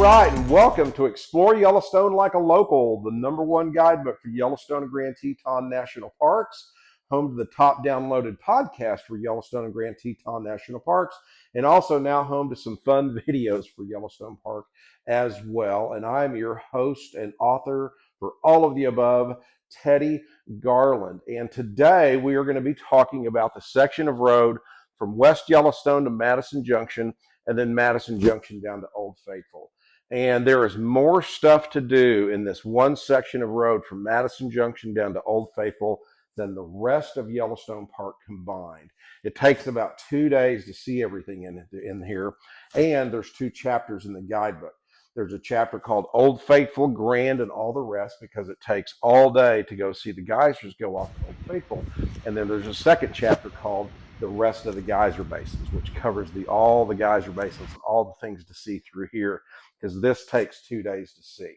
right, and welcome to Explore Yellowstone Like a Local, the #1 guidebook for Yellowstone and Grand Teton National Parks, home to the top downloaded podcast for Yellowstone and Grand Teton National Parks, and also now home to some fun videos for Yellowstone Park as well. And I'm your host and author for all of the above, Teddy Garland. And today we are going to be talking about the section of road from West Yellowstone to Madison Junction, and then Madison Junction down to Old Faithful. And there is more stuff to do in this one section of road from Madison Junction down to Old Faithful than the rest of Yellowstone Park combined. It takes about 2 days to see everything in here, and there's 2 chapters in the guidebook. There's a chapter called Old Faithful, Grand, and all the rest, because it takes all day to go see the geysers go off to Old Faithful. And then there's a second chapter called The Rest of the Geyser Basins, which covers all the geyser basins and all the things to see through here, because this takes 2 days to see.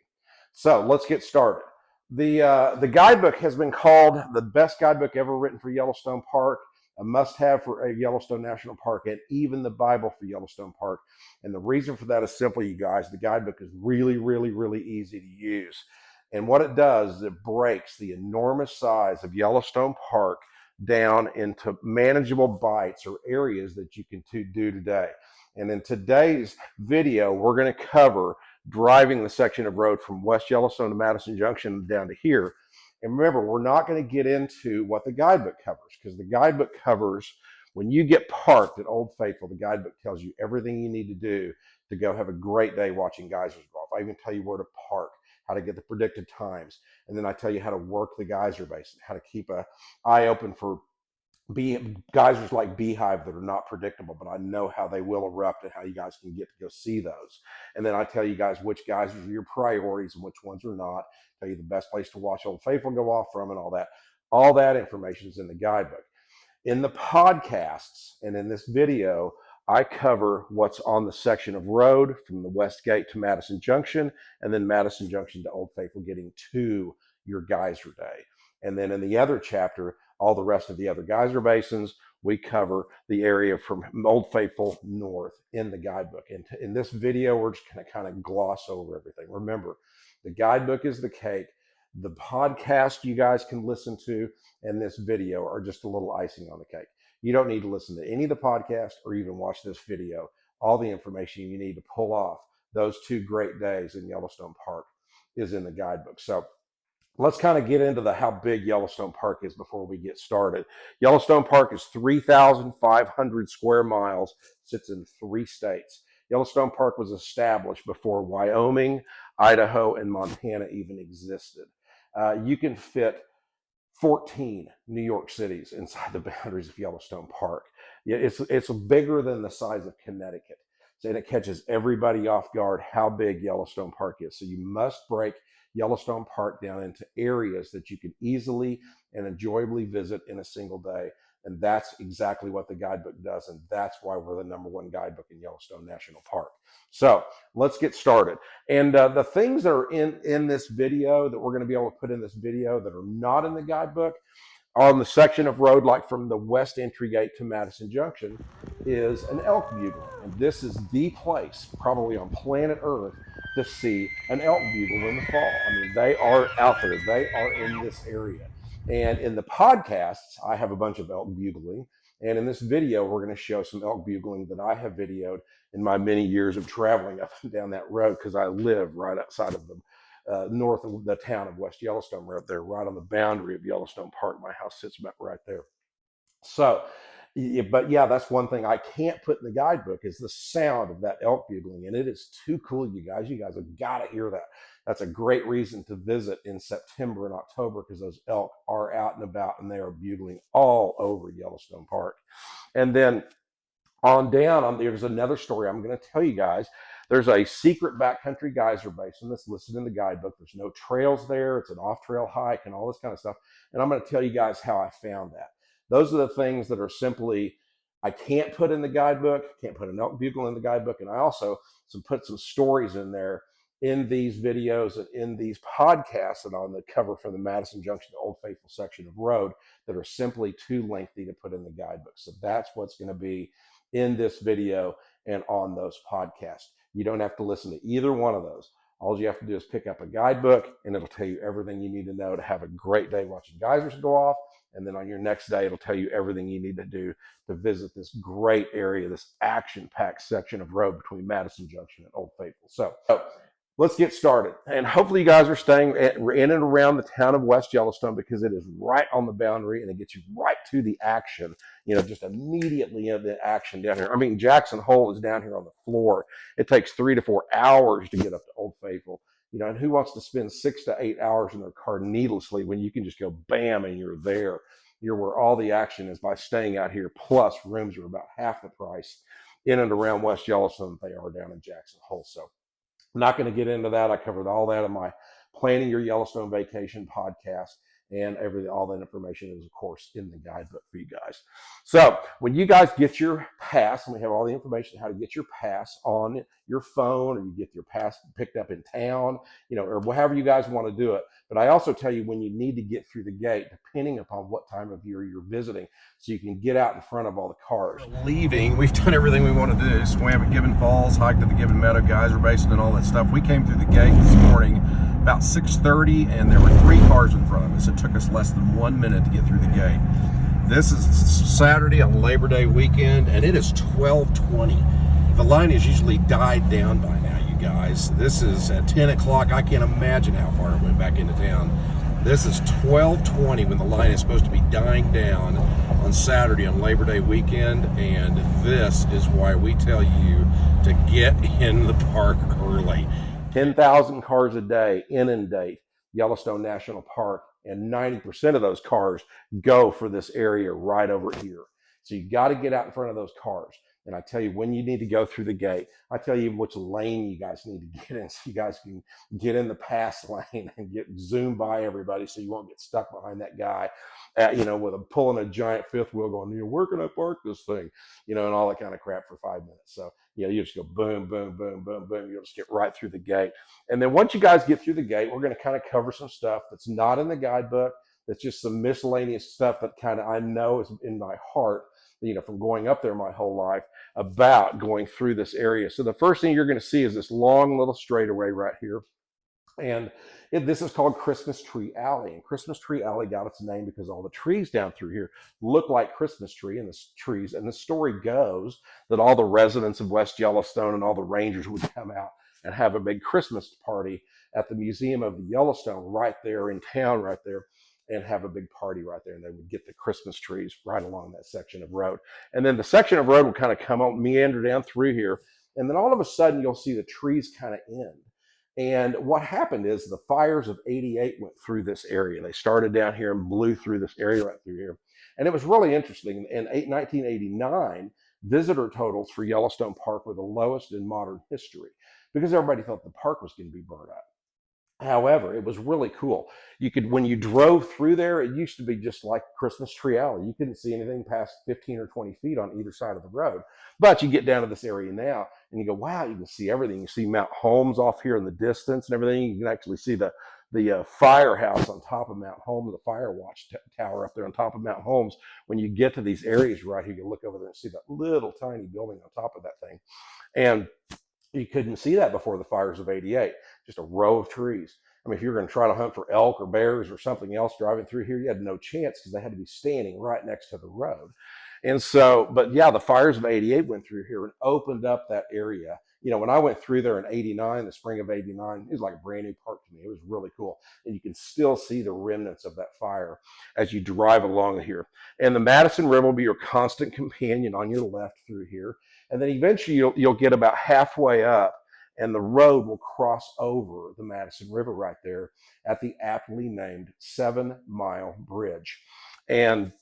So let's get started. The guidebook has been called the best guidebook ever written for Yellowstone Park, a must-have for a Yellowstone National Park, and even the Bible for Yellowstone Park. And the reason for that is simple, you guys. The guidebook is really, really, really easy to use. And what it does is it breaks the enormous size of Yellowstone Park down into manageable bites or areas that you can do today. And in today's video, we're going to cover driving the section of road from West Yellowstone to Madison Junction down to here. And remember, we're not going to get into what the guidebook covers, because the guidebook covers when you get parked at Old Faithful, the guidebook tells you everything you need to do to go have a great day watching geysers go off. I even tell you where to park, how to get the predicted times. And then I tell you how to work the geyser basin, how to keep an eye open for geysers like Beehive that are not predictable, but I know how they will erupt and how you guys can get to go see those. And then I tell you guys which geysers are your priorities and which ones are not. Tell you the best place to watch Old Faithful go off from and all that. All that information is in the guidebook. In the podcasts and in this video, I cover what's on the section of road from the West Gate to Madison Junction, and then Madison Junction to Old Faithful, getting to your geyser day. And then in the other chapter, all the rest of the other geyser basins, we cover the area from Old Faithful north in the guidebook. And in this video, we're just going to kind of gloss over everything. Remember, the guidebook is the cake. The podcast you guys can listen to and this video are just a little icing on the cake. You don't need to listen to any of the podcast or even watch this video. All the information you need to pull off those 2 great days in Yellowstone Park is in the guidebook. So let's kind of get into how big Yellowstone Park is before we get started. Yellowstone Park is 3,500 square miles, sits in 3 states. Yellowstone Park was established before Wyoming, Idaho, and Montana even existed. You can fit 14 New York cities inside the boundaries of Yellowstone Park. It's bigger than the size of Connecticut. And it catches everybody off guard how big Yellowstone Park is. So you must break Yellowstone Park down into areas that you can easily and enjoyably visit in a single day. And that's exactly what the guidebook does. And that's why we're the #1 guidebook in Yellowstone National Park. So let's get started. And the things that are in this video that we're going to be able to put in this video that are not in the guidebook on the section of road, like from the west entry gate to Madison Junction, is an elk bugle. And this is the place, probably on planet Earth, to see an elk bugle in the fall. I mean, they are out there. They are in this area. And in the podcasts, I have a bunch of elk bugling. And in this video, we're going to show some elk bugling that I have videoed in my many years of traveling up and down that road, because I live right outside of the north of the town of West Yellowstone, right there, right on the boundary of Yellowstone Park. My house sits about right there. So, but yeah, that's one thing I can't put in the guidebook is the sound of that elk bugling. And it is too cool, you guys. You guys have got to hear that. That's a great reason to visit in September and October, because those elk are out and about and they are bugling all over Yellowstone Park. And then on down, there's another story I'm going to tell you guys. There's a secret backcountry geyser basin that's listed in the guidebook. There's no trails there. It's an off-trail hike and all this kind of stuff. And I'm going to tell you guys how I found that. Those are the things that are simply, I can't put in the guidebook, can't put an elk bugle in the guidebook. And I also put some stories in there in these videos and in these podcasts and on the cover from the Madison Junction to Old Faithful section of road that are simply too lengthy to put in the guidebook. So that's what's going to be in this video and on those podcasts. You don't have to listen to either one of those. All you have to do is pick up a guidebook, and it'll tell you everything you need to know to have a great day watching geysers go off. And then on your next day, it'll tell you everything you need to do to visit this great area, this action-packed section of road between Madison Junction and Old Faithful. So let's get started. And hopefully you guys are staying in and around the town of West Yellowstone, because it is right on the boundary and it gets you right to the action, just immediately in the action down here. I mean, Jackson Hole is down here on the floor. It takes 3 to 4 hours to get up to Old Faithful. And who wants to spend 6 to 8 hours in their car needlessly when you can just go bam and you're there? You're where all the action is by staying out here. Plus, rooms are about half the price in and around West Yellowstone than they are down in Jackson Hole. So I'm not going to get into that. I covered all that in my Planning Your Yellowstone Vacation podcast, and all that information is, of course, in the guidebook for you guys. So when you guys get your pass, and we have all the information how to get your pass on your phone, or you get your pass picked up in town, or however you guys want to do it. But I also tell you when you need to get through the gate, depending upon what time of year you're visiting, so you can get out in front of all the cars. Leaving, we've done everything we want to do. Swam at Gibbon Falls, hiked to the Gibbon Meadow Geyser Basin, and all that stuff. We came through the gate this morning about 6:30, and there were 3 cars in front of us. It took us less than 1 minute to get through the gate. This is Saturday on Labor Day weekend, and it is 12:20. The line has usually died down by now, you guys. This is at 10 o'clock. I can't imagine how far it went back into town. This is 12:20 when the line is supposed to be dying down on Saturday on Labor Day weekend, and this is why we tell you to get in the park early. 10,000 cars a day inundate Yellowstone National Park, and 90% of those cars go for this area right over here. So you got to get out in front of those cars. And I tell you when you need to go through the gate. I tell you which lane you guys need to get in, so you guys can get in the pass lane and zoom by everybody, so you won't get stuck behind that guy, with pulling a giant fifth wheel going, where can I park this thing? And all that kind of crap for 5 minutes. So, you just go boom, boom, boom, boom, boom. You'll just get right through the gate. And then once you guys get through the gate, we're going to kind of cover some stuff that's not in the guidebook. That's just some miscellaneous stuff that kind of I know is in my heart, from going up there my whole life, about going through this area. So the first thing you're going to see is this long little straightaway right here. And this is called Christmas Tree Alley. And Christmas Tree Alley got its name because all the trees down through here look like Christmas tree and the trees. And the story goes that all the residents of West Yellowstone and all the rangers would come out and have a big Christmas party at the Museum of the Yellowstone right there in town right there, and have a big party right there. And they would get the Christmas trees right along that section of road. And then the section of road would kind of come on, meander down through here. And then all of a sudden you'll see the trees kind of end. And what happened is the fires of '88 went through this area. They started down here and blew through this area right through here. And it was really interesting. In 1989, visitor totals for Yellowstone Park were the lowest in modern history because everybody thought the park was going to be burned up. However, it was really cool. When you drove through there, it used to be just like Christmas Tree Alley. You couldn't see anything past 15 or 20 feet on either side of the road. But you get down to this area now and you go, wow, you can see everything. You see Mount Holmes off here in the distance and everything. You can actually see the firehouse on top of Mount Holmes, the fire watch tower up there on top of Mount Holmes. When you get to these areas right here, you look over there and see that little tiny building on top of that thing. And you couldn't see that before the fires of '88, just a row of trees. I mean, if you're going to try to hunt for elk or bears or something else driving through here, you had no chance because they had to be standing right next to the road. And so, but yeah, the fires of '88 went through here and opened up that area. When I went through there in '89, the spring of '89, it was like a brand new park to me. It was really cool. And you can still see the remnants of that fire as you drive along here. And the Madison River will be your constant companion on your left through here. And then eventually you'll get about halfway up and the road will cross over the Madison River right there at the aptly named 7 Mile Bridge. And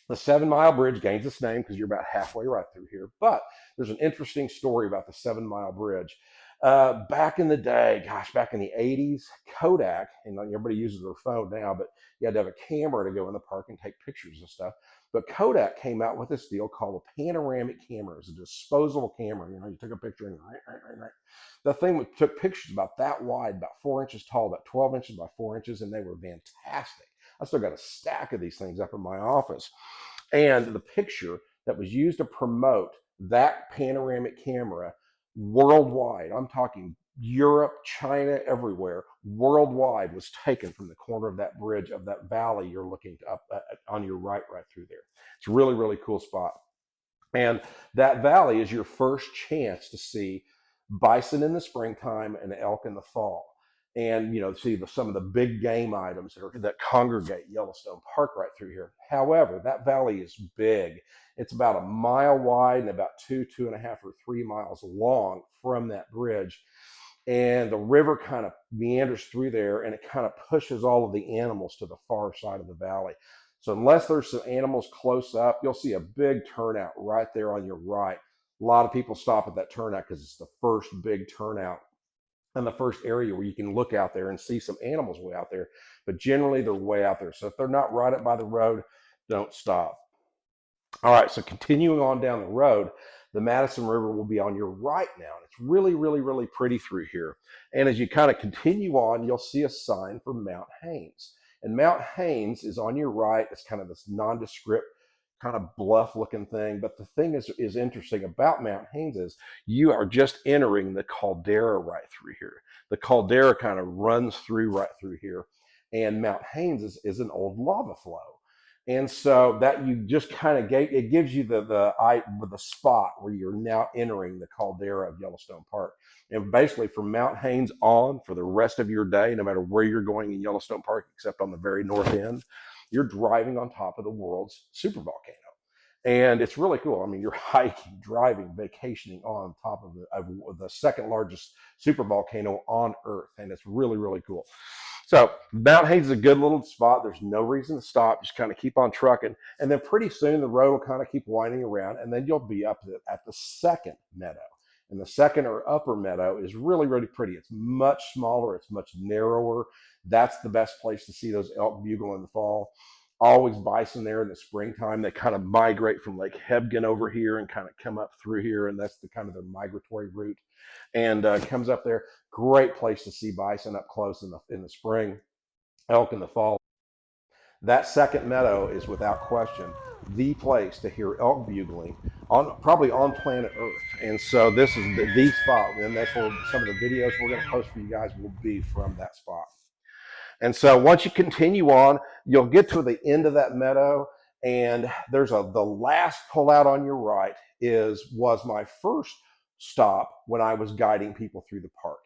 the 7 Mile Bridge gains its name because you're about halfway right through here. But there's an interesting story about the 7 Mile Bridge. Back in the day, back in the 80s, Kodak, and everybody uses their phone now, but you had to have a camera to go in the park and take pictures and stuff. But Kodak came out with this deal called a panoramic camera. It's a disposable camera. You took a picture and the thing took pictures about that wide, about 4 inches tall, about 12 inches by 4 inches, and they were fantastic. I still got a stack of these things up in my office. And the picture that was used to promote that panoramic camera worldwide, I'm talking Europe, China, everywhere, worldwide, was taken from the corner of that bridge of that valley you're looking up on your right through there. It's a really, really cool spot. And that valley is your first chance to see bison in the springtime and elk in the fall. And see some of the big game items that congregate Yellowstone Park right through here. However, that valley is big. It's about a mile wide and about 2.5 or 3 miles long from that bridge. And the river kind of meanders through there, and it kind of pushes all of the animals to the far side of the valley. So unless there's some animals close up, you'll see a big turnout right there on your right. A lot of people stop at that turnout because it's the first big turnout and the first area where you can look out there and see some animals way out there. But generally, they're way out there. So if they're not right up by the road, don't stop. All right, so continuing on down the road, the Madison River will be on your right now. And it's really, really, really pretty through here. And as you kind of continue on, you'll see a sign for Mount Haynes. And Mount Haynes is on your right. It's kind of this nondescript, kind of bluff looking thing. But the thing is interesting about Mount Haynes is you are just entering the caldera right through here. The caldera kind of runs through right through here. And Mount Haynes is an old lava flow. And so that you just kind of it gives you the spot where you're now entering the caldera of Yellowstone Park. And basically from Mount Haynes on for the rest of your day, no matter where you're going in Yellowstone Park, except on the very north end, you're driving on top of the world's supervolcano. And it's really cool. I mean, you're hiking, driving, vacationing on top of the second largest supervolcano on Earth. And it's really, really cool. So Mount Haynes is a good little spot. There's no reason to stop. Just kind of keep on trucking. And then pretty soon the road will kind of keep winding around. And then you'll be up at the second meadow. And the second or upper meadow is really, really pretty. It's much smaller. It's much narrower. That's the best place to see those elk bugle in the fall. Always bison there in the springtime. They kind of migrate from Lake Hebgen over here and kind of come up through here. And that's the kind of their migratory route. And comes up there. Great place to see bison up close in the spring, elk in the fall. That second meadow is without question the place to hear elk bugling probably on planet Earth. And so this is the spot, and that's where some of the videos we're going to post for you guys will be from that spot. And so once you continue on, you'll get to the end of that meadow, and there's the last pullout on your right was my first stop when I was guiding people through the park.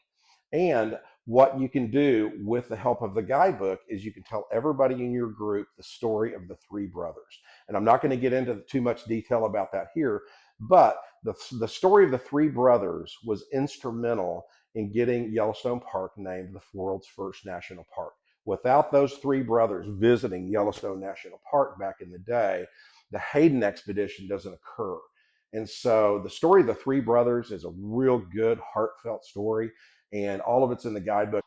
And what you can do with the help of the guidebook is you can tell everybody in your group the story of the three brothers. And I'm not going to get into too much detail about that here, but the story of the three brothers was instrumental in getting Yellowstone Park named the world's first national park. Without those three brothers visiting Yellowstone National Park back in the day, the Hayden expedition doesn't occur. And so the story of the three brothers is a real good, heartfelt story, and all of it's in the guidebook.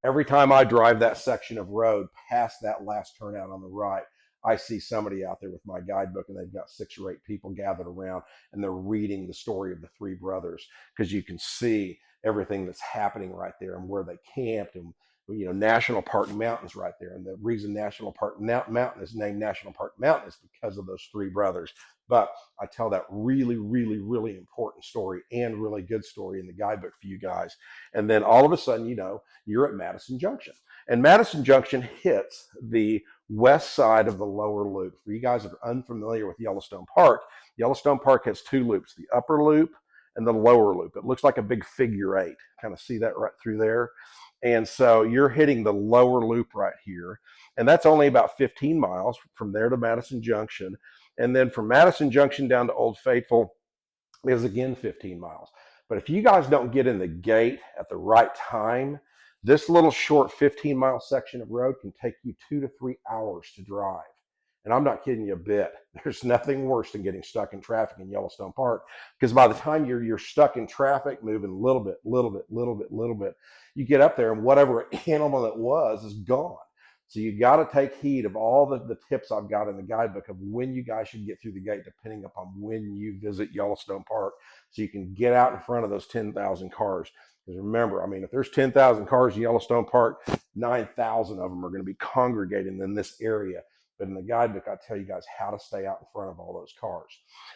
Every time I drive that section of road past that last turnout on the right, I see somebody out there with my guidebook, and they've got 6 or 8 people gathered around, and they're reading the story of the three brothers, because you can see everything that's happening right there and where they camped, and National Park Mountain's right there. And the reason National Park Mountain is named National Park Mountain is because of those three brothers. But I tell that really, really, really important story and really good story in the guidebook for you guys. And then all of a sudden, you're at Madison Junction. And Madison Junction hits the west side of the lower loop. For you guys that are unfamiliar with Yellowstone Park has 2 loops, the upper loop and the lower loop. It looks like a big figure 8. Kind of see that right through there. And so you're hitting the lower loop right here. And that's only about 15 miles from there to Madison Junction. And then from Madison Junction down to Old Faithful is again 15 miles. But if you guys don't get in the gate at the right time, this little short 15-mile section of road can take you 2 to 3 hours to drive. And I'm not kidding you a bit. There's nothing worse than getting stuck in traffic in Yellowstone Park, because by the time you're stuck in traffic, moving a little bit, you get up there and whatever animal it was is gone. So you got to take heed of all the tips I've got in the guidebook of when you guys should get through the gate, depending upon when you visit Yellowstone Park, so you can get out in front of those 10,000 cars. Because remember, if there's 10,000 cars in Yellowstone Park, 9,000 of them are going to be congregating in this area. but in the guidebook, I tell you guys how to stay out in front of all those cars.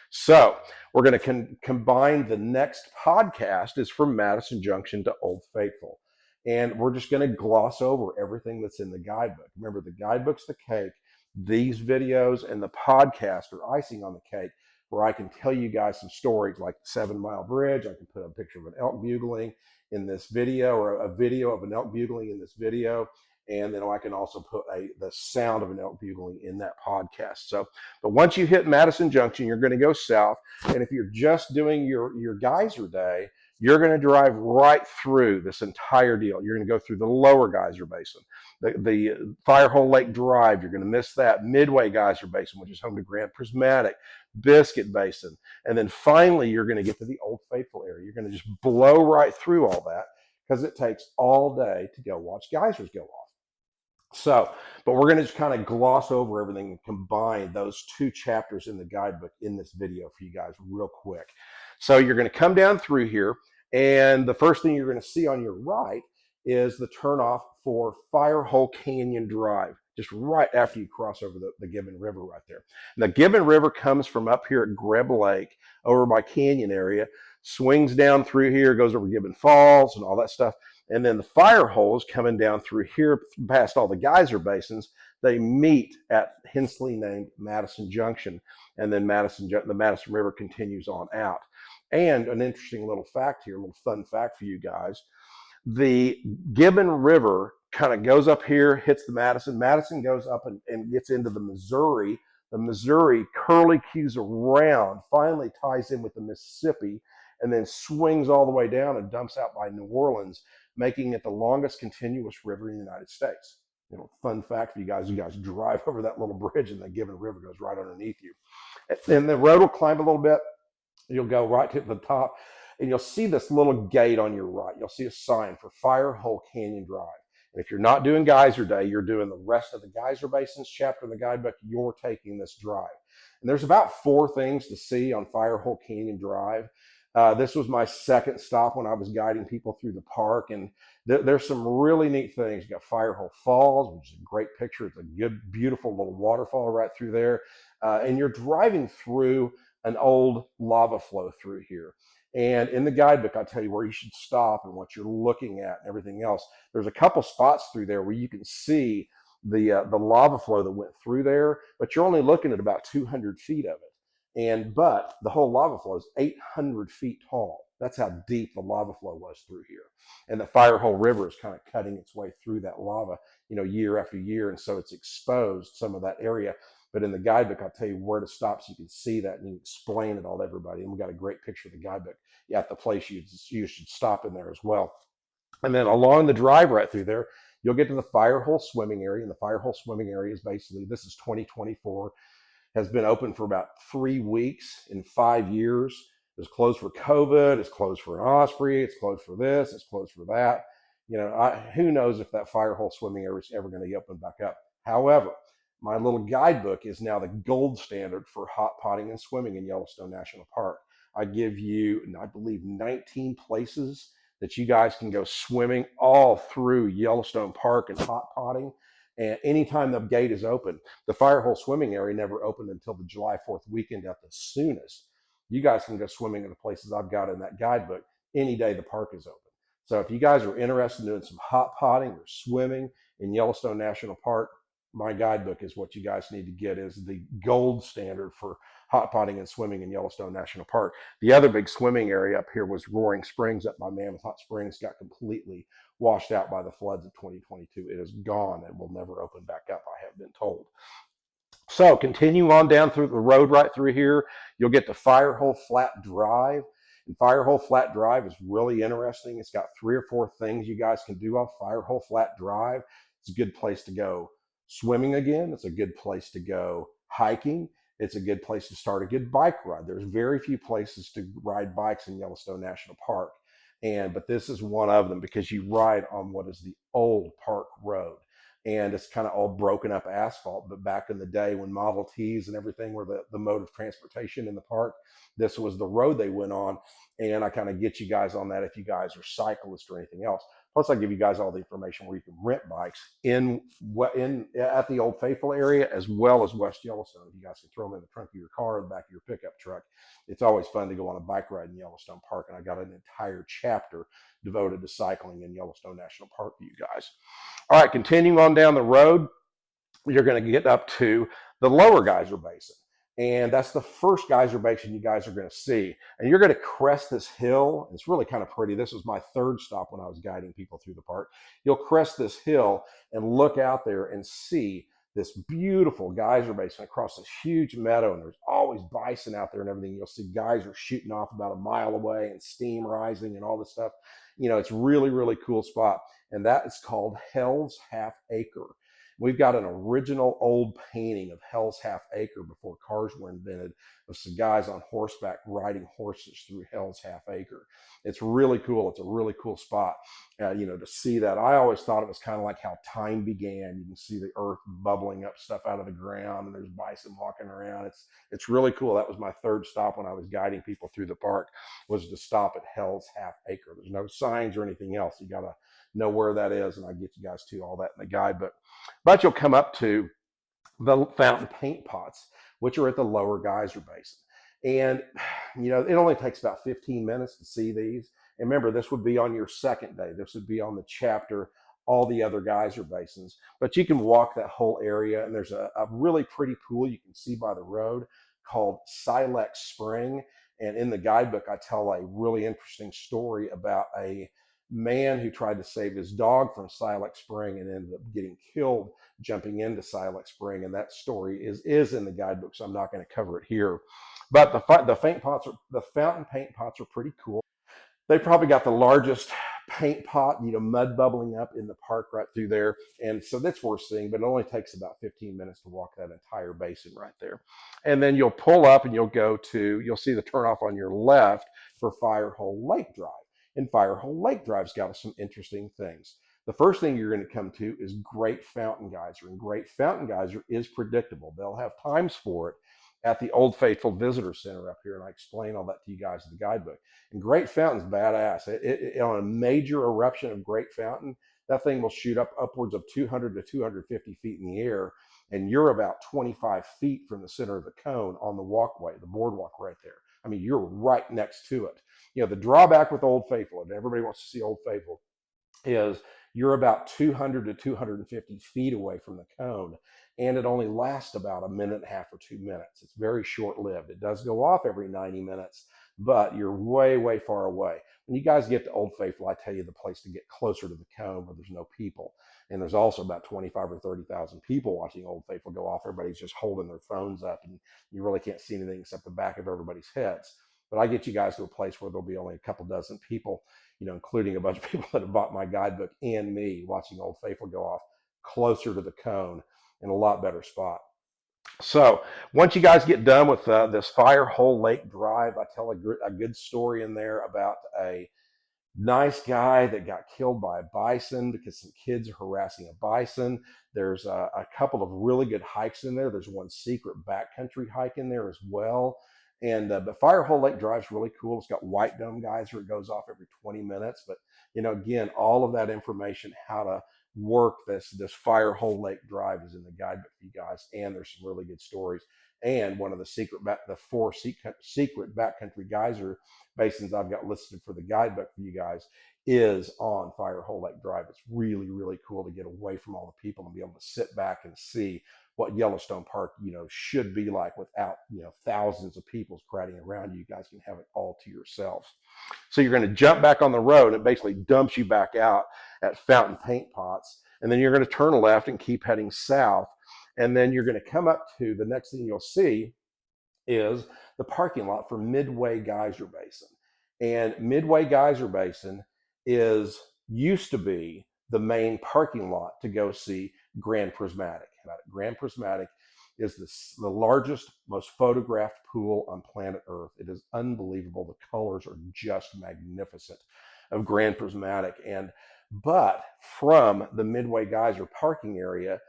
So we're going to combine. The next podcast is from Madison Junction to Old Faithful. And we're just going to gloss over everything that's in the guidebook. Remember, the guidebook's the cake. These videos and the podcast are icing on the cake, where I can tell you guys some stories like the 7 Mile Bridge. I can put a picture of an elk bugling in this video, or a video of an elk bugling in this video. And then I can also put the sound of an elk bugling in that podcast. So, but once you hit Madison Junction, you're going to go south. And if you're just doing your geyser day, you're going to drive right through this entire deal. You're going to go through the lower geyser basin, the Firehole Lake Drive. You're going to miss that. Midway Geyser Basin, which is home to Grand Prismatic, Biscuit Basin. And then finally, you're going to get to the Old Faithful area. You're going to just blow right through all that, because it takes all day to go watch geysers go off. So, but we're going to just kind of gloss over everything and combine those 2 chapters in the guidebook in this video for you guys real quick. So you're going to come down through here, and the first thing you're going to see on your right is the turnoff for Firehole Canyon Drive, just right after you cross over the Gibbon River right there. And the Gibbon River comes from up here at Greb Lake over by Canyon area, swings down through here, goes over Gibbon Falls and all that stuff. And then the fire holes coming down through here past all the geyser basins, they meet at Hensley named Madison Junction. And then the Madison River continues on out. And an interesting little fact here, a little fun fact for you guys. The Gibbon River kind of goes up here, hits the Madison. Madison goes up and gets into the Missouri. The Missouri curlicues around, finally ties in with the Mississippi, and then swings all the way down and dumps out by New Orleans, making it the longest continuous river in the United States. You know, fun fact for you guys drive over that little bridge and the Gibbon River goes right underneath you. And the road will climb a little bit. You'll go right to the top, and you'll see this little gate on your right. You'll see a sign for Firehole Canyon Drive. And if you're not doing Geyser Day, you're doing the rest of the Geyser Basins chapter in the guidebook, you're taking this drive. And there's about 4 things to see on Firehole Canyon Drive. This was my second stop when I was guiding people through the park, and there's some really neat things. You got Firehole Falls, which is a great picture. It's a good, beautiful little waterfall right through there. And you're driving through an old lava flow through here. And in the guidebook, I tell you where you should stop and what you're looking at and everything else. There's a couple spots through there where you can see the lava flow that went through there, but you're only looking at about 200 feet of it. But the whole lava flow is 800 feet tall. That's how deep the lava flow was through here. And the Firehole River is kind of cutting its way through that lava, year after year. And so it's exposed some of that area. But in the guidebook, I'll tell you where to stop so you can see that and you explain it all to everybody. And we got a great picture of the guidebook at the place you should stop in there as well. And then along the drive right through there, you'll get to the Firehole Swimming Area. And the Firehole Swimming Area is basically, this is 2024, has been open for about 3 weeks in 5 years. It's closed for COVID. It's closed for an osprey. It's closed for this. It's closed for that. Who knows if that Firehole Swimming Area is ever going to open back up. However, my little guidebook is now the gold standard for hot potting and swimming in Yellowstone National Park. I give you, I believe, 19 places that you guys can go swimming all through Yellowstone Park and hot potting. And anytime the gate is open, the Firehole Swimming Area never opened until the July 4th weekend at the soonest. You guys can go swimming in the places I've got in that guidebook any day the park is open. So if you guys are interested in doing some hot potting or swimming in Yellowstone National Park, my guidebook is what you guys need to get, is the gold standard for hot potting and swimming in Yellowstone National Park. The other big swimming area up here was Roaring Springs up by Mammoth Hot Springs. Got completely washed out by the floods of 2022. It is gone and will never open back up, I have been told. So continue on down through the road right through here. You'll get to Firehole Flat Drive. And Firehole Flat Drive is really interesting. It's got 3 or 4 things you guys can do on Firehole Flat Drive. It's a good place to go swimming again. It's a good place to go hiking. It's a good place to start a good bike ride. There's very few places to ride bikes in Yellowstone National Park. But this is one of them, because you ride on what is the old park road. And it's kind of all broken up asphalt. But back in the day when Model Ts and everything were the mode of transportation in the park, this was the road they went on. And I kind of get you guys on that if you guys are cyclists or anything else. Plus, I give you guys all the information where you can rent bikes in at the Old Faithful area as well as West Yellowstone. You guys can throw them in the trunk of your car or the back of your pickup truck. It's always fun to go on a bike ride in Yellowstone Park, and I got an entire chapter devoted to cycling in Yellowstone National Park for you guys. All right, continuing on down the road, you're going to get up to the lower geyser basin. And that's the first geyser basin you guys are going to see. And you're going to crest this hill. It's really kind of pretty. This was my third stop when I was guiding people through the park. You'll crest this hill and look out there and see this beautiful geyser basin across this huge meadow. And there's always bison out there and everything. You'll see geysers shooting off about a mile away and steam rising and all this stuff. You know, it's really, really cool spot. And that is called Hell's Half Acre. We've got an original old painting of Hell's Half Acre before cars were invented, of some guys on horseback riding horses through Hell's Half Acre. It's really cool. It's a really cool spot, you know, to see that. I always thought it was kind of like how time began. You can see the earth bubbling up stuff out of the ground, and there's bison walking around. It's really cool. That was my third stop when I was guiding people through the park, was to stop at Hell's Half Acre. There's no signs or anything else. You got to know where that is, and I get you guys to all that in the guidebook. But you'll come up to the fountain paint pots, which are at the lower geyser basin. And, you know, it only takes about 15 minutes to see these. And remember, this would be on your second day. This would be on the chapter, all the other geyser basins. But you can walk that whole area, and there's a really pretty pool you can see by the road called Silex Spring. And in the guidebook, I tell a really interesting story about a man who tried to save his dog from Silex Spring and ended up getting killed jumping into Silex Spring. And that story is in the guidebook, so I'm not going to cover it here. But the fountain paint pots are pretty cool. They probably got the largest paint pot, you know, mud bubbling up in the park right through there. And so that's worth seeing, but it only takes about 15 minutes to walk that entire basin right there. And then you'll pull up and you'll see the turnoff on your left for Firehole Lake Drive. And Firehole Lake Drive's got some interesting things. The first thing you're going to come to is Great Fountain Geyser. And Great Fountain Geyser is predictable. They'll have times for it at the Old Faithful Visitor Center up here, and I explain all that to you guys in the guidebook. And Great Fountain's badass. On a major eruption of Great Fountain, that thing will shoot up upwards of 200 to 250 feet in the air, and you're about 25 feet from the center of the cone on the walkway, the boardwalk right there. I mean, you're right next to it. You know, the drawback with Old Faithful, and everybody wants to see Old Faithful, is you're about 200 to 250 feet away from the cone, and it only lasts about a minute and a half or 2 minutes. It's very short-lived. It does go off every 90 minutes, but you're way, way far away. When you guys get to Old Faithful, I tell you the place to get closer to the cone where there's no people. And there's also about 25 or 30,000 people watching Old Faithful go off. Everybody's just holding their phones up, and you really can't see anything except the back of everybody's heads. But I get you guys to a place where there'll be only a couple dozen people, you know, including a bunch of people that have bought my guidebook and me, watching Old Faithful go off closer to the cone in a lot better spot. So once you guys get done with this Firehole Lake Drive, I tell a good story in there about a nice guy that got killed by a bison because some kids are harassing a bison. There's a couple of really good hikes in there. There's one secret backcountry hike in there as well. And but Firehole Lake Drive is really cool. It's got White Dome Geyser. It goes off every 20 minutes. But, you know, again, all of that information, how to work this Firehole Lake Drive, is in the guidebook for you guys. And there's some really good stories. And one of the four secret backcountry geyser basins I've got listed for the guidebook for you guys is on Firehole Lake Drive. It's really, really cool to get away from all the people and be able to sit back and see what Yellowstone Park, you know, should be like without, you know, thousands of people crowding around you. You guys can have it all to yourselves. So you're going to jump back on the road. It basically dumps you back out at Fountain Paint Pots. And then you're going to turn left and keep heading south. And then you're going to come up to the next thing you'll see is the parking lot for Midway Geyser Basin. And Midway Geyser Basin used to be the main parking lot to go see Grand Prismatic. Grand Prismatic is the largest, most photographed pool on planet Earth. It is unbelievable. The colors are just magnificent of Grand Prismatic. But from the Midway Geyser parking area,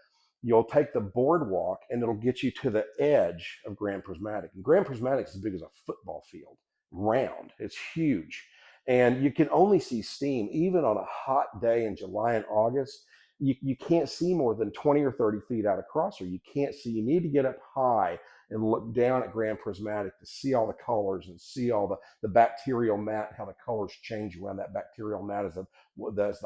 you'll take the boardwalk and it'll get you to the edge of Grand Prismatic. And Grand Prismatic is as big as a football field, round. It's huge. And you can only see steam even on a hot day in July and August. You can't see more than 20 or 30 feet out across her. You can't see. You need to get up high and look down at Grand Prismatic to see all the colors and see all the bacterial mat, how the colors change around that bacterial mat as the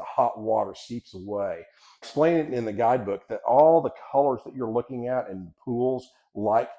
hot water seeps away. Explain it in the guidebook that all the colors that you're looking at in pools like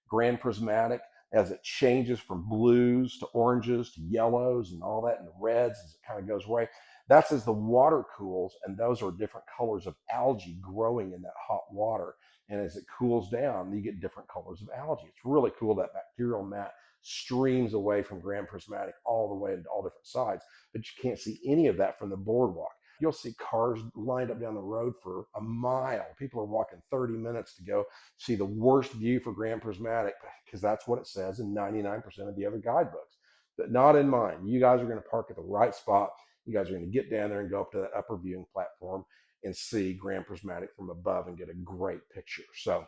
Grand Prismatic, as it changes from blues to oranges to yellows and all that and reds as it kind of goes away, that's as the water cools, and those are different colors of algae growing in that hot water. And as it cools down, you get different colors of algae. It's really cool. That bacterial mat streams away from Grand Prismatic all the way into all different sides, but you can't see any of that from the boardwalk. You'll see cars lined up down the road for a mile. People are walking 30 minutes to go see the worst view for Grand Prismatic, because that's what it says in 99% of the other guidebooks. But not in mine. You guys are going to park at the right spot. You guys are going to get down there and go up to that upper viewing platform and see Grand Prismatic from above and get a great picture. So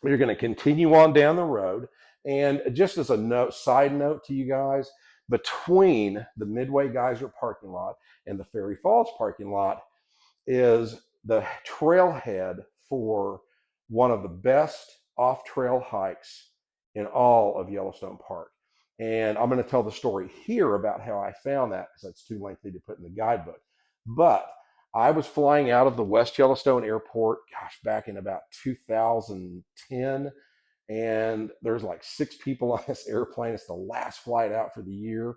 you're going to continue on down the road. And just as a side note to you guys, between the Midway Geyser parking lot and the Ferry Falls parking lot is the trailhead for one of the best off-trail hikes in all of Yellowstone Park. And I'm going to tell the story here about how I found that, because that's too lengthy to put in the guidebook. But I was flying out of the West Yellowstone Airport, gosh, back in about 2010. And there's like 6 people on this airplane. It's the last flight out for the year.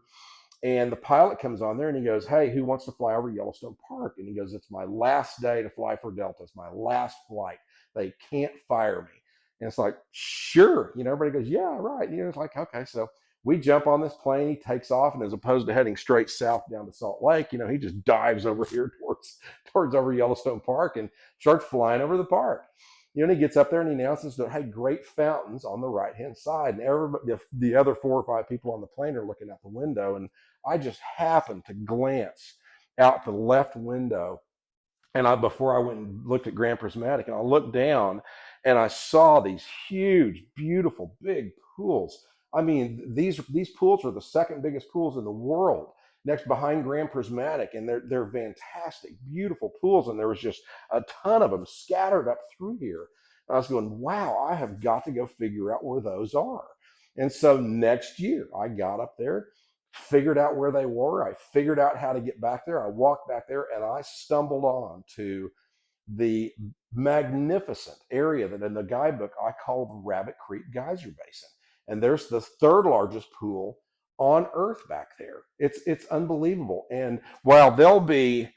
And the pilot comes on there and he goes, "Hey, who wants to fly over Yellowstone Park?" And he goes, "It's my last day to fly for Delta. It's my last flight. They can't fire me." And it's like, sure. Everybody goes, "Yeah, right." It's like, okay. So we jump on this plane. He takes off, and as opposed to heading straight south down to Salt Lake, he just dives over here towards over Yellowstone Park and starts flying over the park. And he gets up there and he announces that, "Hey, great fountains on the right-hand side." And everybody, the other 4 or 5 people on the plane are looking out the window. And I just happened to glance out the left window. And before I went and looked at Grand Prismatic, and I looked down and I saw these huge, beautiful, big pools. I mean, these pools are the second biggest pools in the world, next behind Grand Prismatic, and they're fantastic, beautiful pools. And there was just a ton of them scattered up through here. And I was going, wow, I have got to go figure out where those are. And so next year I got up there, figured out where they were. I figured out how to get back there. I walked back there and I stumbled on to the magnificent area that in the guidebook I call the Rabbit Creek Geyser Basin. And there's the 3rd largest pool on earth back there. It's unbelievable. And while there'll be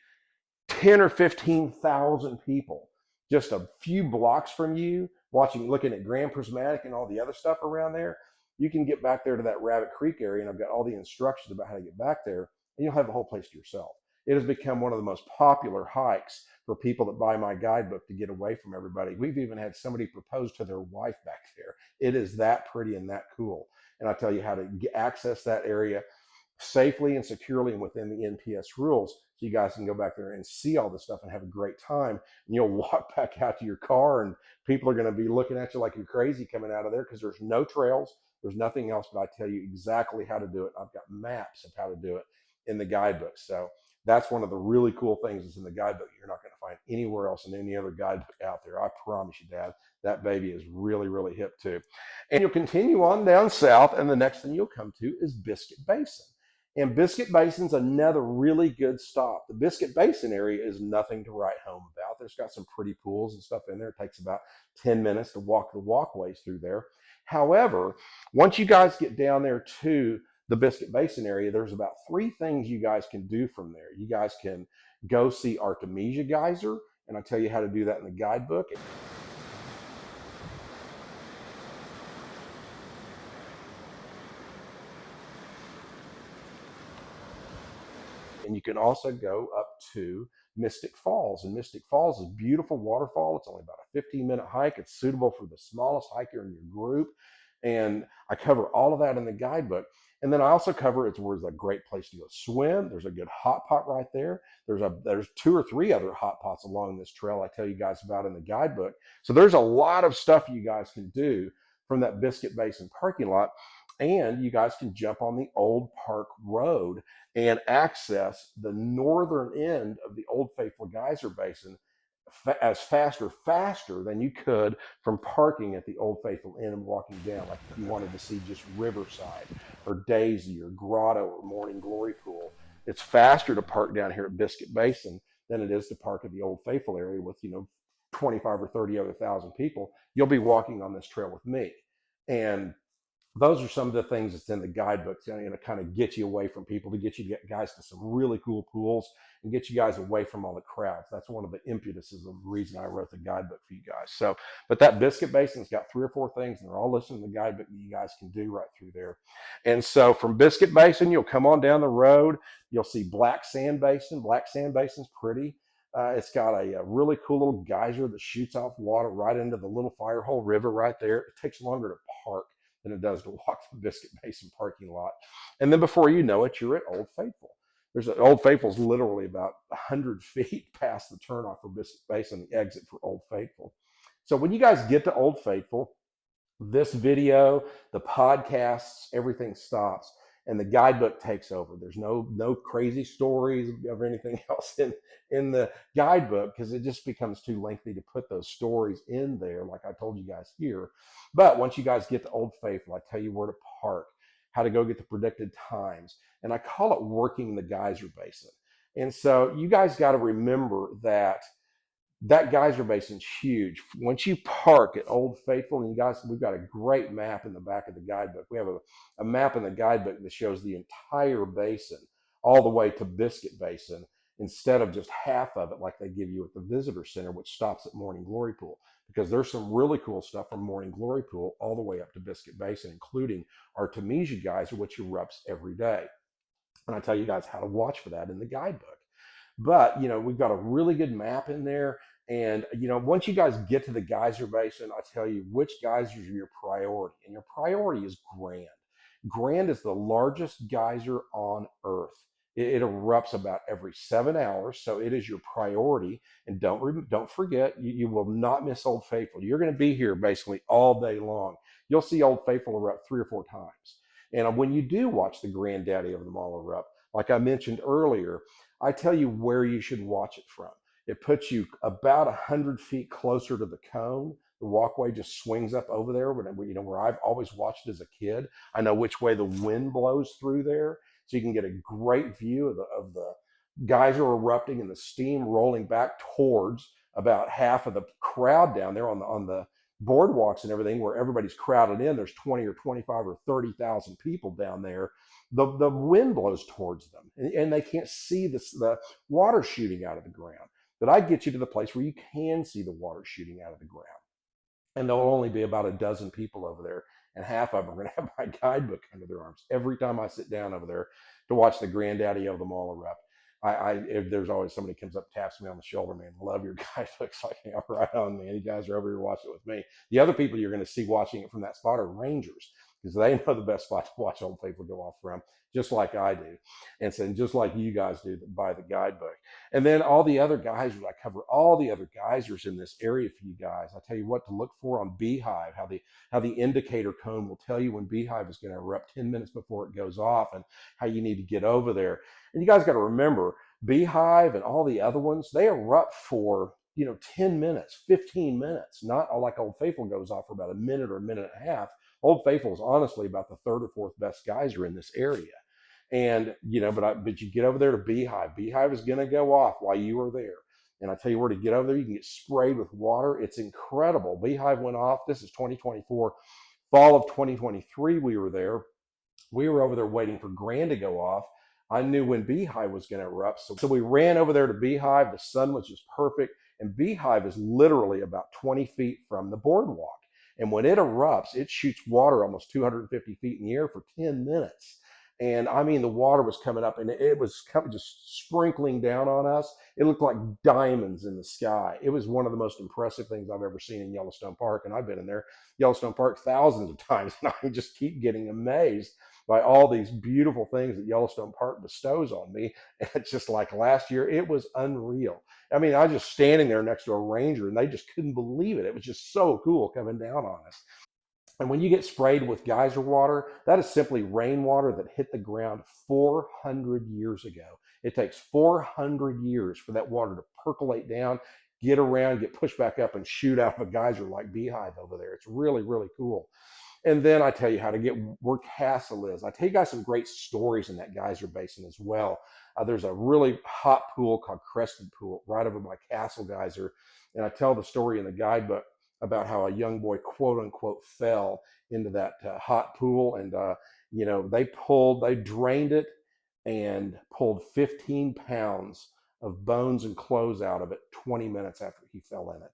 10 or 15,000 people just a few blocks from you looking at Grand Prismatic and all the other stuff around there, you can get back there to that Rabbit Creek area, and I've got all the instructions about how to get back there, and you'll have the whole place to yourself. It has become one of the most popular hikes for people that buy my guidebook to get away from everybody. We've even had somebody propose to their wife back there. It is that pretty and that cool. And I tell you how to access that area safely and securely and within the NPS rules, so you guys can go back there and see all this stuff and have a great time. And you'll walk back out to your car and people are going to be looking at you like you're crazy coming out of there, because there's no trails, there's nothing else, but I tell you exactly how to do it. I've got maps of how to do it in the guidebook. So that's one of the really cool things that's in the guidebook you're not going to find anywhere else in any other guidebook out there. I promise you, Dad, that baby is really, really hip too. And you'll continue on down south, and the next thing you'll come to is Biscuit Basin. And Biscuit Basin's another really good stop. The Biscuit Basin area is nothing to write home about. There's got some pretty pools and stuff in there. It takes about 10 minutes to walk the walkways through there. However, once you guys get down there to the Biscuit Basin area, there's about 3 things you guys can do from there. You guys can go see Artemisia Geyser, and I'll tell you how to do that in the guidebook. And you can also go up to Mystic Falls. And Mystic Falls is a beautiful waterfall. It's only about a 15-minute hike. It's suitable for the smallest hiker in your group. And I cover all of that in the guidebook. And then I also cover it's where it's a great place to go swim. There's a good hot pot right there. There's 2 or 3 other hot pots along this trail I tell you guys about in the guidebook. So there's a lot of stuff you guys can do from that Biscuit Basin parking lot. And you guys can jump on the Old Park Road and access the northern end of the Old Faithful Geyser Basin as faster than you could from parking at the Old Faithful Inn and walking down. Like if you wanted to see just Riverside or Daisy or Grotto or Morning Glory Pool, it's faster to park down here at Biscuit Basin than it is to park at the Old Faithful area with 25 or 30 other thousand people. You'll be walking on this trail with me, and those are some of the things that's in the guidebooks, to kind of get you away from people, to get you guys to some really cool pools and get you guys away from all the crowds. That's one of the impetuses of the reason I wrote the guidebook for you guys. So, but that Biscuit Basin's got 3 or 4 things, and they're all listed in the guidebook that you guys can do right through there. And so from Biscuit Basin, you'll come on down the road. You'll see Black Sand Basin. Black Sand Basin's pretty. It's got a really cool little geyser that shoots off water right into the little Firehole River right there. It takes longer to park than it does to walk the Biscuit Basin parking lot. And then before you know it, you're at Old Faithful. Old Faithful's literally about 100 feet past the turnoff for Biscuit Basin, the exit for Old Faithful. So when you guys get to Old Faithful, this video, the podcasts, everything stops and the guidebook takes over. There's no crazy stories or anything else in the guidebook because it just becomes too lengthy to put those stories in there like I told you guys here. But once you guys get to Old Faithful, I tell you where to park, how to go get the predicted times, and I call it working the geyser basin. And so you guys got to remember that geyser basin's huge. Once you park at Old Faithful, and you guys, we've got a great map in the back of the guidebook. We have a map in the guidebook that shows the entire basin all the way to Biscuit Basin instead of just half of it like they give you at the visitor center, which stops at Morning Glory Pool, because there's some really cool stuff from Morning Glory Pool all the way up to Biscuit Basin, including Artemisia Geyser, which erupts every day. And I tell you guys how to watch for that in the guidebook. But, we've got a really good map in there. And, once you guys get to the geyser basin, I tell you which geysers are your priority. And your priority is Grand. Grand is the largest geyser on Earth. It erupts about every 7 hours. So it is your priority. And don't forget, you will not miss Old Faithful. You're going to be here basically all day long. You'll see Old Faithful erupt 3 or 4 times. And when you do watch the granddaddy of them all erupt, like I mentioned earlier, I tell you where you should watch it from. It puts you about 100 feet closer to the cone. The walkway just swings up over there, where I've always watched as a kid. I know which way the wind blows through there, so you can get a great view of the geyser erupting and the steam rolling back towards about half of the crowd down there on the boardwalks and everything, where everybody's crowded in. There's 20 or 25 or 30,000 people down there. The wind blows towards them, and they can't see the water shooting out of the ground. But I get you to the place where you can see the water shooting out of the ground. And there'll only be about a dozen people over there, and half of them are going to have my guidebook under their arms every time I sit down over there to watch the granddaddy of them all erupt. If there's always somebody comes up, taps me on the shoulder, man, love your guidebooks. Like, all right on, man. You guys are over here watching it with me. The other people you're going to see watching it from that spot are rangers, because they know the best spot to watch Old Faithful go off from, just like I do. And so just like you guys do by the guidebook. And then all the other geysers, I cover all the other geysers in this area for you guys. I tell you what to look for on Beehive, how the indicator cone will tell you when Beehive is going to erupt 10 minutes before it goes off, and how you need to get over there. And you guys got to remember, Beehive and all the other ones, they erupt for 10 minutes, 15 minutes, not like Old Faithful goes off for about a minute or a minute and a half. Old Faithful is honestly about the 3rd or 4th best geyser in this area. And, but you get over there to Beehive. Beehive is going to go off while you are there. And I tell you where to get over there. You can get sprayed with water. It's incredible. Beehive went off. This is 2024. Fall of 2023, we were there. We were over there waiting for Grand to go off. I knew when Beehive was going to erupt. So we ran over there to Beehive. The sun was just perfect. And Beehive is literally about 20 feet from the boardwalk. And when it erupts, it shoots water almost 250 feet in the air for 10 minutes. And I mean, the water was coming up and it was just sprinkling down on us. It looked like diamonds in the sky. It was one of the most impressive things I've ever seen in Yellowstone Park. And I've been in there, Yellowstone Park, thousands of times. And I just keep getting amazed by all these beautiful things that Yellowstone Park bestows on me. And it's just like last year, it was unreal. I mean, I was just standing there next to a ranger and they just couldn't believe it. It was just so cool coming down on us. And when you get sprayed with geyser water, that is simply rainwater that hit the ground 400 years ago. It takes 400 years for that water to percolate down, get around, get pushed back up, and shoot out of a geyser like beehive over there. It's really, really cool. And then I tell you how to get where Castle is. I tell you guys some great stories in that geyser basin as well. There's a really hot pool called Crested Pool right over by Castle Geyser. And I tell the story in the guidebook about how a young boy, quote unquote, fell into that hot pool. And, they drained it and pulled 15 pounds of bones and clothes out of it 20 minutes after he fell in it.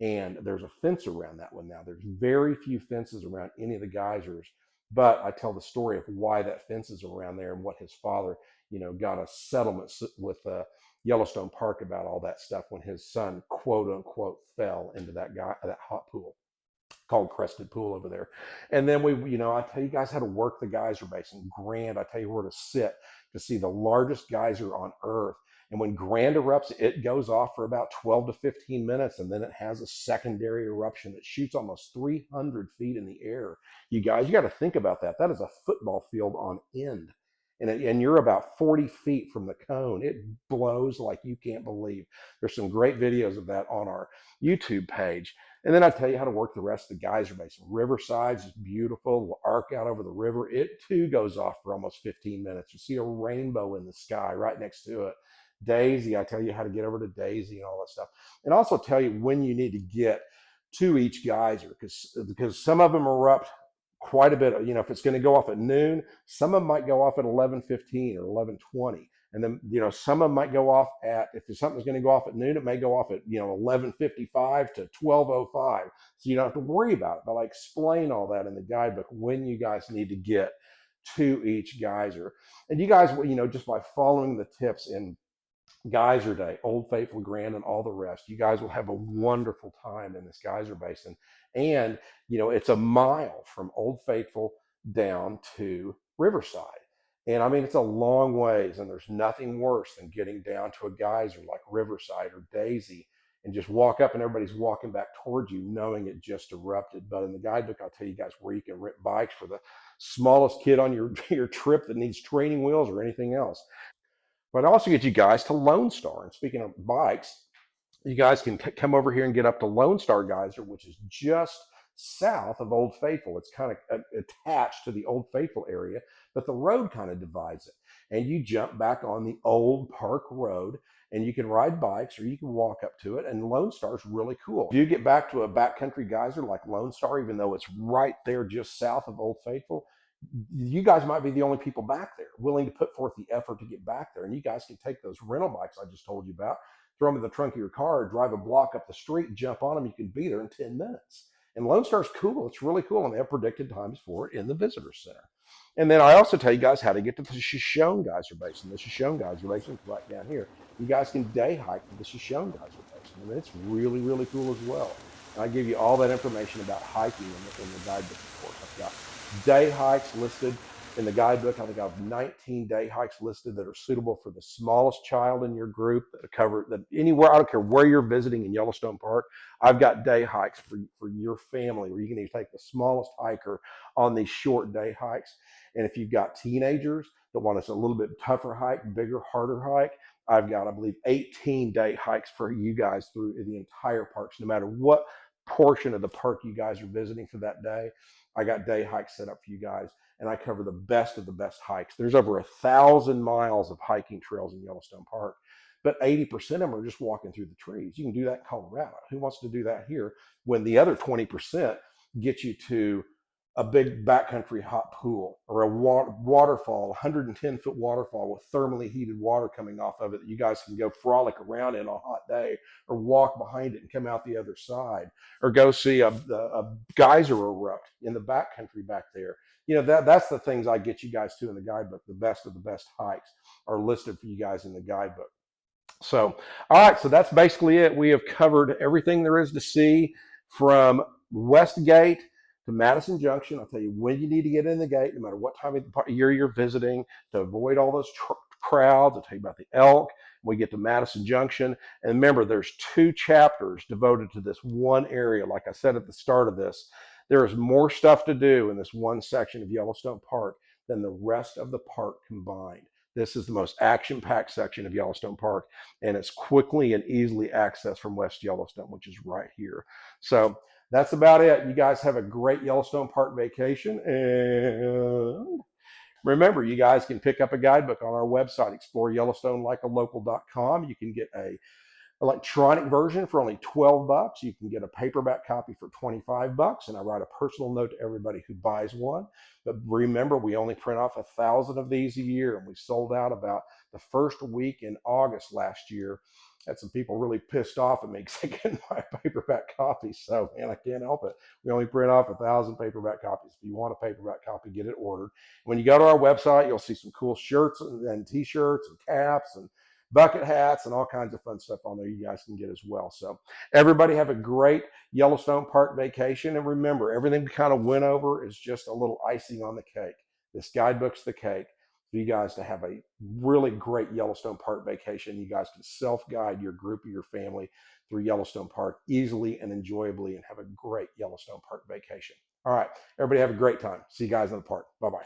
And there's a fence around that one now. There's very few fences around any of the geysers, but I tell the story of why that fence is around there and what his father, got a settlement with Yellowstone Park about all that stuff when his son, quote unquote, fell into that hot pool called Crested Pool over there. And then I tell you guys how to work the geyser basin. Grand, I tell you where to sit to see the largest geyser on Earth. And when Grand erupts, it goes off for about 12 to 15 minutes, and then it has a secondary eruption that shoots almost 300 feet in the air. You guys, you got to think about that. That is a football field on end. And you're about 40 feet from the cone. It blows like you can't believe. There's some great videos of that on our YouTube page. And then I tell you how to work the rest of the geyser basin. Riverside's is beautiful, little arc out over the river. It too goes off for almost 15 minutes. You see a rainbow in the sky right next to it. Daisy, I tell you how to get over to Daisy and all that stuff. And also tell you when you need to get to each geyser because some of them erupt quite a bit. If it's going to go off at noon, some of them might go off at 11:15 or 11:20. And then, some of them might go off if something's going to go off at noon, it may go off at, 11:55 to 12:05. So you don't have to worry about it. But I explain all that in the guidebook when you guys need to get to each geyser. And you guys, just by following the tips in Geyser Day, Old Faithful, Grand, and all the rest, you guys will have a wonderful time in this geyser basin. And, it's a mile from Old Faithful down to Riverside. And I mean, it's a long ways, and there's nothing worse than getting down to a geyser like Riverside or Daisy and just walk up and everybody's walking back towards you knowing it just erupted. But in the guidebook, I'll tell you guys where you can rent bikes for the smallest kid on your trip that needs training wheels or anything else. But I also get you guys to Lone Star. And speaking of bikes, you guys can come over here and get up to Lone Star Geyser, which is just south of Old Faithful. It's kind of attached to the Old Faithful area, but the road kind of divides it. And you jump back on the old park road and you can ride bikes or you can walk up to it. And Lone Star is really cool. If you get back to a backcountry geyser like Lone Star, even though it's right there just south of Old Faithful, you guys might be the only people back there willing to put forth the effort to get back there. And you guys can take those rental bikes I just told you about, throw them in the trunk of your car, drive a block up the street, jump on them. You can be there in 10 minutes. And Lone Star's cool. It's really cool. And they have predicted times for it in the visitor center. And then I also tell you guys how to get to the Shoshone Geyser Basin. The Shoshone Geyser Basin is right down here. You guys can day hike to the Shoshone Geyser Basin. And it's really, really cool as well. And I give you all that information about hiking in the guidebook, of course. I've got day hikes listed in the guidebook. I think I have 19 day hikes listed that are suitable for the smallest child in your group that cover that anywhere. I don't care where you're visiting in Yellowstone Park. I've got day hikes for your family where you can even take the smallest hiker on these short day hikes. And if you've got teenagers that want us a little bit tougher hike, bigger, harder hike, I've got, I believe, 18 day hikes for you guys through the entire parks, no matter what portion of the park you guys are visiting for that day. I got day hikes set up for you guys, and I cover the best of the best hikes. There's over 1,000 miles of hiking trails in Yellowstone Park, but 80% of them are just walking through the trees. You can do that in Colorado. Who wants to do that here when the other 20% get you to a big backcountry hot pool or a waterfall, 110-foot waterfall with thermally heated water coming off of it that you guys can go frolic around in on a hot day, or walk behind it and come out the other side, or go see a geyser erupt in the backcountry back there. That's the things I get you guys to in the guidebook. The best of the best hikes are listed for you guys in the guidebook. So, all right, so that's basically it. We have covered everything there is to see from Westgate to Madison Junction. I'll tell you when you need to get in the gate, no matter what time of the year you're visiting, to avoid all those crowds. I'll tell you about the elk. We get to Madison Junction. And remember, there's 2 chapters devoted to this one area. Like I said at the start of this, There is more stuff to do in this one section of Yellowstone Park than the rest of the park combined. This is the most action-packed section of Yellowstone Park, and it's quickly and easily accessed from West Yellowstone, which is right here. So that's about it. You guys have a great Yellowstone Park vacation, and remember, you guys can pick up a guidebook on our website, exploreyellowstonelikealocal.com. You can get a electronic version for only $12. You can get a paperback copy for $25, and I write a personal note to everybody who buys one. But remember, we only print off 1,000 of these a year, and we sold out about the first week in August last year. Had some people really pissed off at me because they couldn't buy paperback copies. So, man, I can't help it. We only print off 1,000 paperback copies. If you want a paperback copy, get it ordered. When you go to our website, you'll see some cool shirts and t-shirts and caps and bucket hats and all kinds of fun stuff on there you guys can get as well. So everybody have a great Yellowstone Park vacation. And remember, everything we kind of went over is just a little icing on the cake. This guidebook's the cake for you guys to have a really great Yellowstone Park vacation. You guys can self-guide your group or your family through Yellowstone Park easily and enjoyably and have a great Yellowstone Park vacation. All right, everybody have a great time. See you guys in the park. Bye-bye.